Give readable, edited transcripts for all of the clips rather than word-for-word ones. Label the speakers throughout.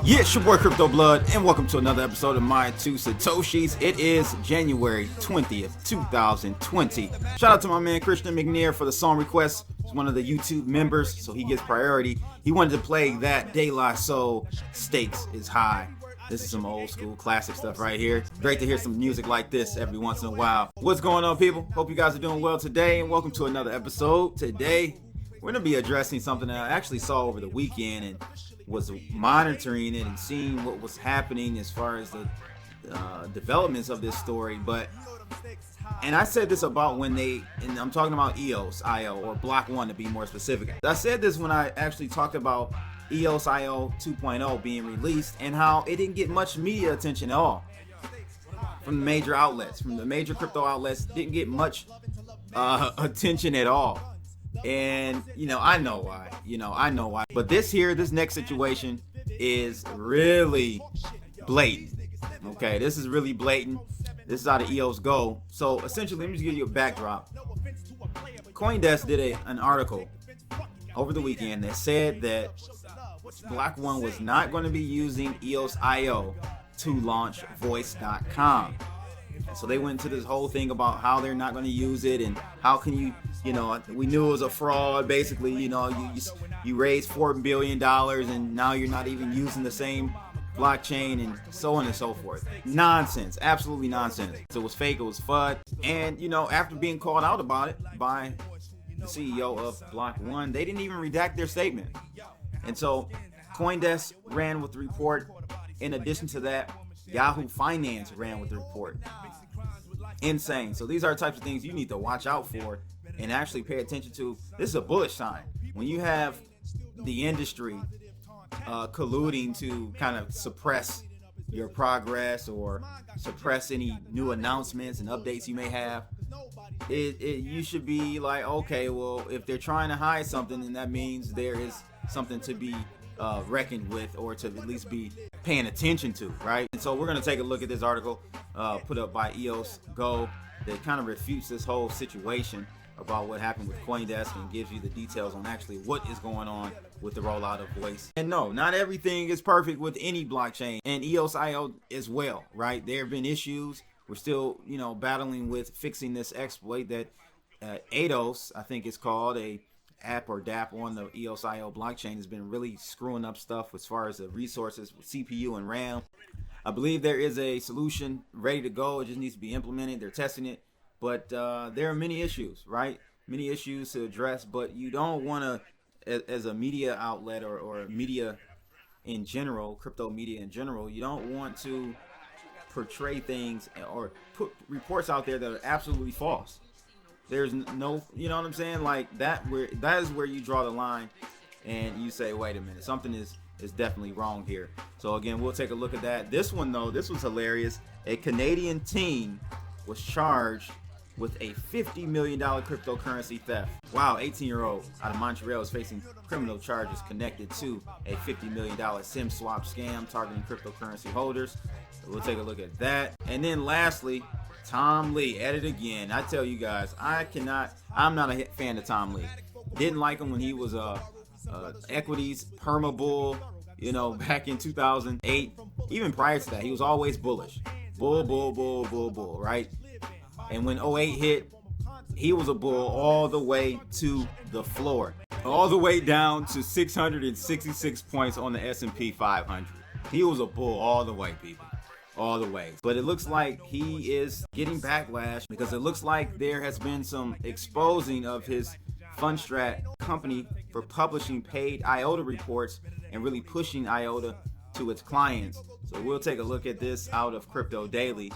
Speaker 1: Yeah, it's your boy Crypto Blood, and welcome to another episode of My Two Satoshis. It is January 20th, 2020. Shout out to my man Christian McNair for the song request. He's one of the YouTube members, so he gets priority. He wanted to play that De La Soul, Stakes is High. This is some old school classic stuff right here. Great to hear some music like this every once in a while. What's going on, people? Hope you guys are doing well today, and welcome to another episode. Today, we're going to be addressing something that I actually saw over the weekend and was monitoring it and seeing what was happening as far as the developments of this story. And I said this about when and I'm talking about EOS IO or block.one to be more specific. I said this when I actually talked about EOS IO 2.0 being released and how it didn't get much media attention at all from the major outlets, from the major crypto outlets. Didn't get much attention at all. And I know why. But this next situation is really blatant. Okay, this is really blatant. This is how the EOS go. So essentially, let me just give you a backdrop. Coindesk did an article over the weekend that said that block.one was not going to be using EOS IO to launch voice.com. So they went into this whole thing about how they're not going to use it and how can you we knew it was a fraud. Basically, you raised $4 billion and now you're not even using the same blockchain and so on and so forth. Nonsense, absolutely nonsense. It was fake, it was FUD. And after being called out about it by the CEO of block.one, they didn't even redact their statement. And so Coindesk ran with the report. In addition to that, Yahoo Finance ran with the report. Insane. So these are the types of things you need to watch out for and actually pay attention to. This is a bullish sign. When you have the industry colluding to kind of suppress your progress or suppress any new announcements and updates you may have, you should be like, okay, well, if they're trying to hide something, then that means there is something to be reckoned with or to at least be paying attention to, right? And so we're going to take a look at this article put up by EOS Go that kind of refutes this whole situation about what happened with Coindesk and gives you the details on actually what is going on with the rollout of voice. And no, not everything is perfect with any blockchain, and EOS IO as well, right? There have been issues. We're still, battling with fixing this exploit that ADOS, I think it's called, a app or DApp on the EOS IO blockchain, has been really screwing up stuff as far as the resources with CPU and RAM. I believe there is a solution ready to go. It just needs to be implemented. They're testing it, but there are many issues, right? Many issues to address, but you don't want to, as a media outlet or media in general, crypto media in general, you don't want to portray things or put reports out there that are absolutely false. There's no, you know what I'm saying? Like that is where you draw the line and you say, wait a minute, something is definitely wrong here. So again, we'll take a look at that. This one though, this was hilarious. A Canadian teen was charged with a $50 million cryptocurrency theft. Wow, 18-year-old out of Montreal is facing criminal charges connected to a $50 million SIM swap scam targeting cryptocurrency holders. So we'll take a look at that. And then lastly, Tom Lee at it again. I tell you guys, I'm not a fan of Tom Lee. Didn't like him when he was equities perma bull, back in 2008. Even prior to that, he was always bullish. Bull, right? And when 08 hit, he was a bull all the way to the floor. All the way down to 666 points on the S&P 500. He was a bull all the way, people. All the way. But it looks like he is getting backlash because it looks like there has been some exposing of his Fundstrat company for publishing paid IOTA reports and really pushing IOTA to its clients. So we'll take a look at this out of Crypto Daily.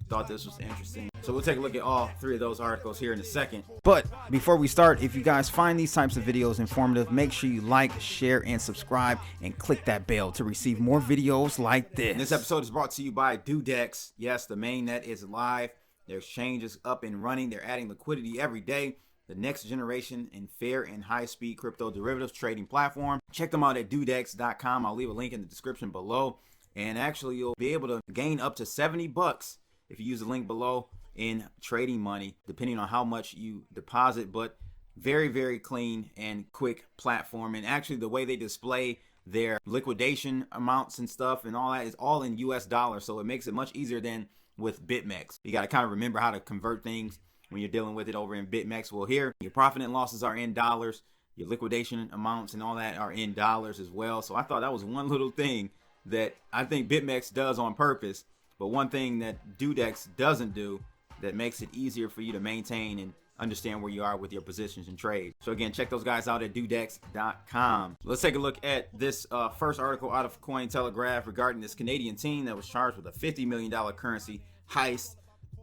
Speaker 1: Thought this was interesting. So we'll take a look at all three of those articles here in a second. But before we start, if you guys find these types of videos informative, make sure you like, share, and subscribe, and click that bell to receive more videos like this. And this episode is brought to you by DudeX. Yes, the mainnet is live. Their exchange is up and running. They're adding liquidity every day. The next generation in fair and high-speed crypto derivatives trading platform. Check them out at dudex.com. I'll leave a link in the description below. And actually, you'll be able to gain up to $70 if you use the link below in trading money, depending on how much you deposit. But very, very clean and quick platform. And actually, the way they display their liquidation amounts and stuff and all that is all in US dollars. So it makes it much easier than with BitMEX. You got to kind of remember how to convert things when you're dealing with it over in BitMEX. Well, here, your profit and losses are in dollars. Your liquidation amounts and all that are in dollars as well. So I thought that was one little thing that I think BitMEX does on purpose. But one thing that Dudex doesn't do that makes it easier for you to maintain and understand where you are with your positions and trades. So again, check those guys out at dudex.com. Let's take a look at this first article out of Cointelegraph regarding this Canadian team that was charged with a $50 million currency heist.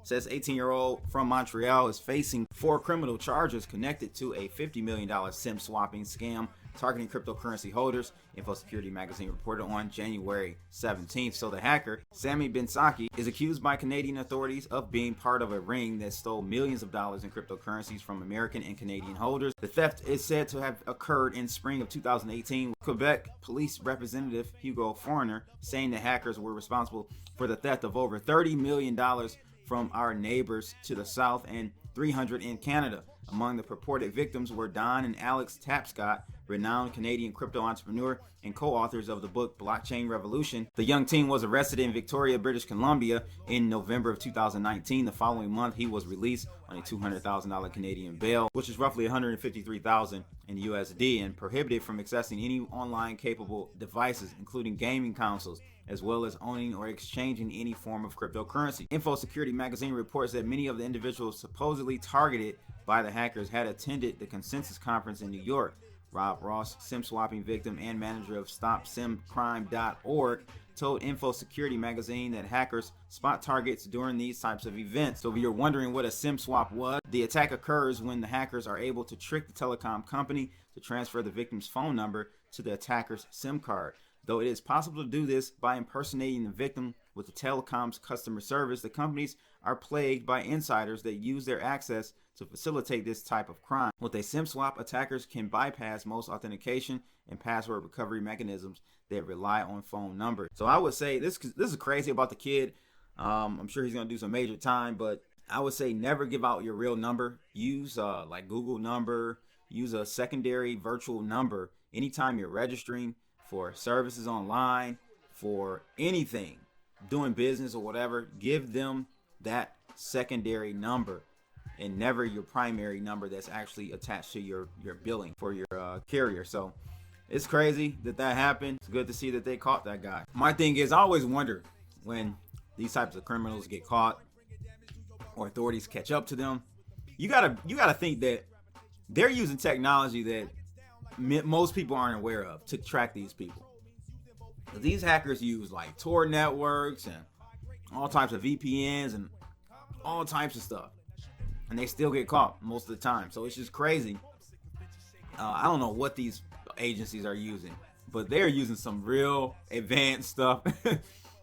Speaker 1: Says 18-year-old from Montreal is facing 4 criminal charges connected to a $50 million SIM swapping scam targeting cryptocurrency holders, Infosecurity Magazine reported on January 17th. So the hacker, Sami Binsaki, is accused by Canadian authorities of being part of a ring that stole millions of dollars in cryptocurrencies from American and Canadian holders. The theft is said to have occurred in spring of 2018. Quebec police representative Hugo Fournier saying the hackers were responsible for the theft of over $30 million from our neighbors to the south and 300 in Canada. Among the purported victims were Don and Alex Tapscott, renowned Canadian crypto entrepreneur and co-authors of the book Blockchain Revolution. The young teen was arrested in Victoria, British Columbia in November of 2019. The following month, he was released on a $200,000 Canadian bail, which is roughly $153,000 in USD, and prohibited from accessing any online capable devices, including gaming consoles, as well as owning or exchanging any form of cryptocurrency. Infosecurity Magazine reports that many of the individuals supposedly targeted by the hackers had attended the Consensus Conference in New York. Rob Ross, SIM swapping victim and manager of StopSimCrime.org, told Infosecurity Magazine that hackers spot targets during these types of events. So if you're wondering what a SIM swap was, the attack occurs when the hackers are able to trick the telecom company to transfer the victim's phone number to the attacker's SIM card. Though it is possible to do this by impersonating the victim with the telecom's customer service, the companies are plagued by insiders that use their access to facilitate this type of crime. With a SIM swap, attackers can bypass most authentication and password recovery mechanisms that rely on phone numbers. So I would say this is crazy about the kid. I'm sure he's going to do some major time, but I would say never give out your real number. Use like Google number, use a secondary virtual number anytime you're registering for services online, for anything, doing business or whatever. Give them that secondary number and never your primary number that's actually attached to your billing for your carrier. So it's crazy that happened. It's good to see that they caught that guy. My thing is, I always wonder when these types of criminals get caught or authorities catch up to them, you gotta think that they're using technology that most people aren't aware of to track these people. These hackers use like Tor networks and all types of VPNs and all types of stuff, and they still get caught most of the time. So it's just crazy. I don't know what these agencies are using, but they're using some real advanced stuff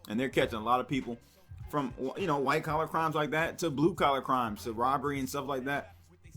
Speaker 1: and they're catching a lot of people from, white collar crimes like that to blue collar crimes to robbery and stuff like that.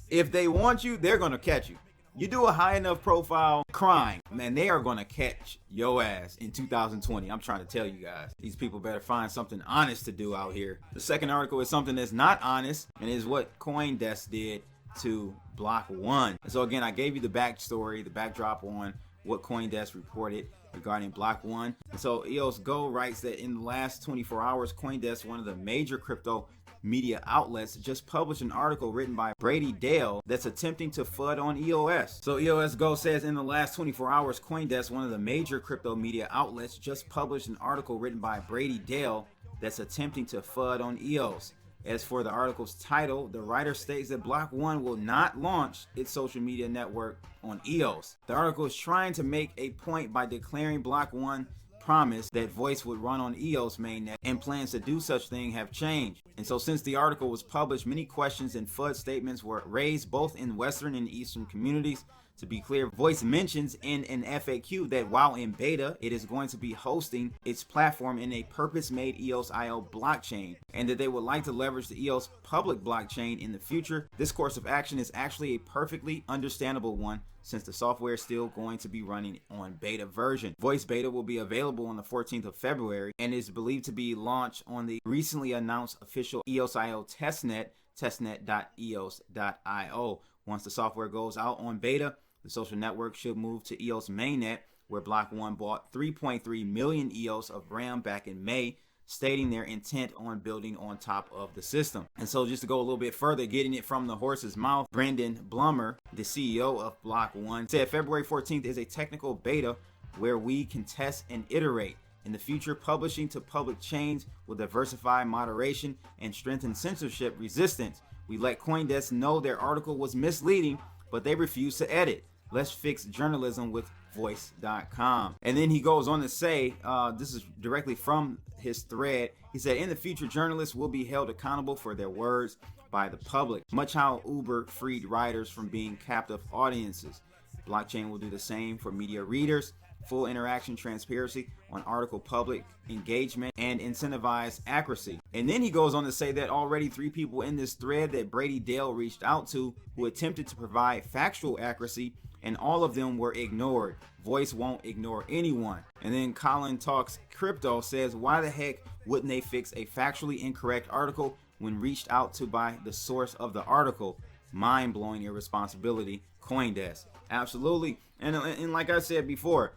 Speaker 1: If they want you, they're going to catch you. You do a high enough profile crime, man, they are going to catch your ass in 2020. I'm trying to tell you guys. These people better find something honest to do out here. The second article is something that's not honest, and is what Coindesk did to block.one. And so again, I gave you the backstory, the backdrop on what Coindesk reported regarding block.one. And so EOS Go writes that in the last 24 hours, Coindesk, one of the major crypto media outlets, just published an article written by Brady Dale that's attempting to FUD on EOS. So EOS Go says in the last 24 hours, Coindesk, one of the major crypto media outlets, just published an article written by Brady Dale that's attempting to FUD on EOS. As for the article's title, the writer states that block.one will not launch its social media network on EOS. The article is trying to make a point by declaring block.one promised that Voice would run on EOS mainnet, and plans to do such thing have changed. And so since the article was published, many questions and FUD statements were raised both in Western and Eastern communities. To be clear, Voice mentions in an FAQ that while in beta, it is going to be hosting its platform in a purpose-made EOS.io blockchain, and that they would like to leverage the EOS public blockchain in the future. This course of action is actually a perfectly understandable one, since the software is still going to be running on beta version. Voice beta will be available on the 14th of February and is believed to be launched on the recently announced official EOS.io testnet, testnet.eos.io. Once the software goes out on beta, the social network should move to EOS mainnet, where block.one bought 3.3 million EOS of RAM back in May, stating their intent on building on top of the system. And so just to go a little bit further, getting it from the horse's mouth, Brendan Blummer, the CEO of block.one, said February 14th is a technical beta where we can test and iterate. In the future, publishing to public chains will diversify moderation and strengthen censorship resistance. We let Coindesk know their article was misleading, but they refused to edit. Let's fix journalism with voice.com. And then he goes on to say, this is directly from his thread. He said, in the future, journalists will be held accountable for their words by the public, much how Uber freed writers from being captive audiences. Blockchain will do the same for media readers. Full interaction transparency on article public engagement and incentivize accuracy. And then he goes on to say that already 3 people in this thread that Brady Dale reached out to who attempted to provide factual accuracy, and all of them were ignored. Voice won't ignore anyone. And then Colin Talks Crypto says, why the heck wouldn't they fix a factually incorrect article when reached out to by the source of the article? Mind-blowing irresponsibility, Coindesk. Absolutely. And like I said before,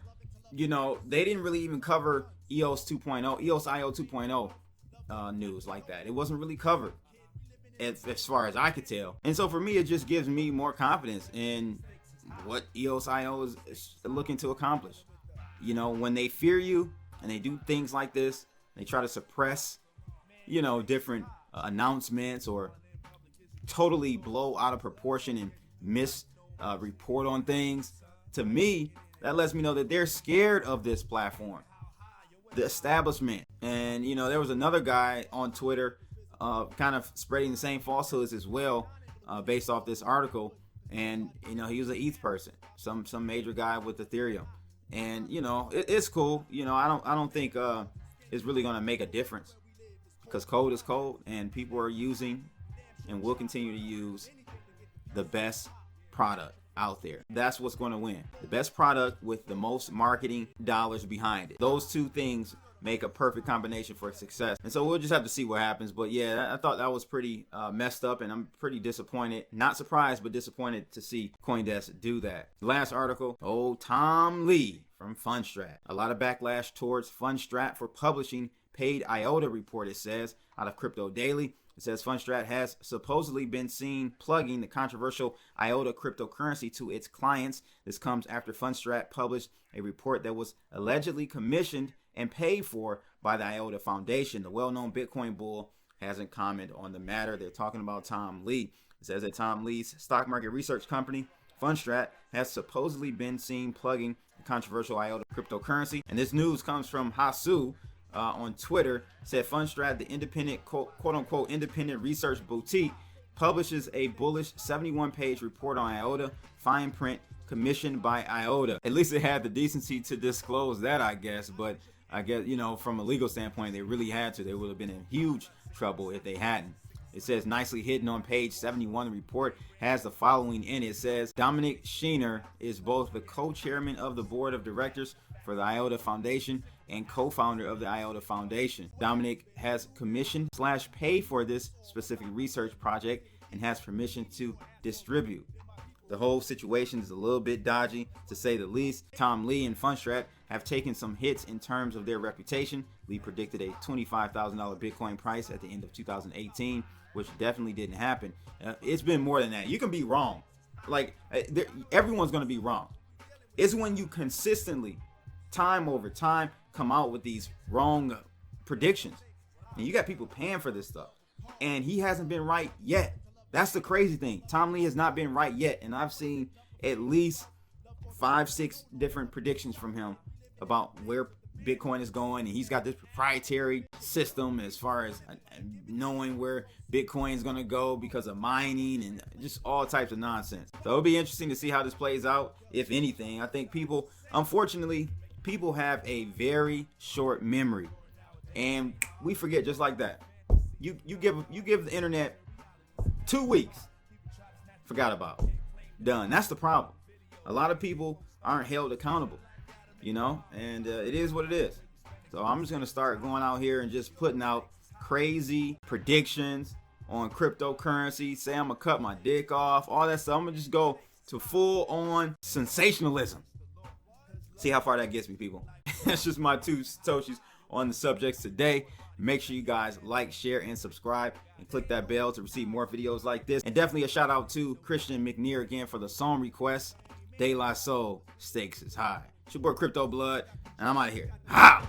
Speaker 1: you know, they didn't really even cover EOS 2.0, EOS IO 2.0 news like that. It wasn't really covered as far as I could tell. And so for me, it just gives me more confidence in what EOS IO is looking to accomplish. You know, when they fear you and they do things like this, they try to suppress, you know, different announcements or totally blow out of proportion and report on things. To me, that lets me know that they're scared of this platform, the establishment. And, you know, there was another guy on Twitter kind of spreading the same falsehoods as well based off this article. And, you know, he was an ETH person, some major guy with Ethereum. And, you know, it's cool. You know, I don't think it's really going to make a difference because code is code and people are using and will continue to use the best product out there. That's what's going to win. The best product with the most marketing dollars behind it. Those two things make a perfect combination for success. And so we'll just have to see what happens. But yeah, I thought that was pretty messed up, and I'm pretty disappointed. Not surprised, but disappointed to see Coindesk do that. Last article, Tom Lee from Fundstrat. A lot of backlash towards Fundstrat for publishing paid IOTA report, it says, out of Crypto Daily. It says Fundstrat has supposedly been seen plugging the controversial IOTA cryptocurrency to its clients. This comes after Fundstrat published a report that was allegedly commissioned and paid for by the IOTA Foundation. The well-known Bitcoin bull hasn't commented on the matter. They're talking about Tom Lee. It says that Tom Lee's stock market research company, Fundstrat, has supposedly been seen plugging the controversial IOTA cryptocurrency. And this news comes from Hasu. On Twitter, said Fundstrat, the independent quote-unquote independent research boutique, publishes a bullish 71-page report on IOTA, fine print, commissioned by IOTA. At least it had the decency to disclose that, I guess. But I guess, you know, from a legal standpoint, they really had to. They would have been in huge trouble if they hadn't. It says nicely hidden on page 71, the report has the following in it. It says Dominic Sheener is both the co-chairman of the board of directors for the IOTA Foundation and co-founder of the IOTA Foundation. Dominic has commissioned / paid for this specific research project and has permission to distribute. The whole situation is a little bit dodgy, to say the least. Tom Lee and Fundstrat have taken some hits in terms of their reputation. Lee predicted a $25,000 Bitcoin price at the end of 2018, which definitely didn't happen. It's been more than that. You can be wrong. Like, everyone's going to be wrong. It's when you consistently, time over time, come out with these wrong predictions. And you got people paying for this stuff. And he hasn't been right yet. That's the crazy thing. Tom Lee has not been right yet. And I've seen at least 5-6 different predictions from him about where Bitcoin is going. And he's got this proprietary system as far as knowing where Bitcoin is going to go because of mining and just all types of nonsense. So it'll be interesting to see how this plays out, if anything. I think people, unfortunately, people have a very short memory, and we forget just like that. You give the internet 2 weeks, forgot about it. Done. That's the problem. A lot of people aren't held accountable, you know, and it is what it is. So I'm just gonna start going out here and just putting out crazy predictions on cryptocurrency. Say I'm gonna cut my dick off, all that stuff. I'm gonna just go to full on sensationalism. See how far that gets me, people. That's just my 2 Satoshis on the subjects today. Make sure you guys like, share, and subscribe, and click that bell to receive more videos like this. And definitely a shout out to Christian McNear again for the song request. De La Soul, stakes is high. It's your boy Crypto Blood, and I'm out of here. How?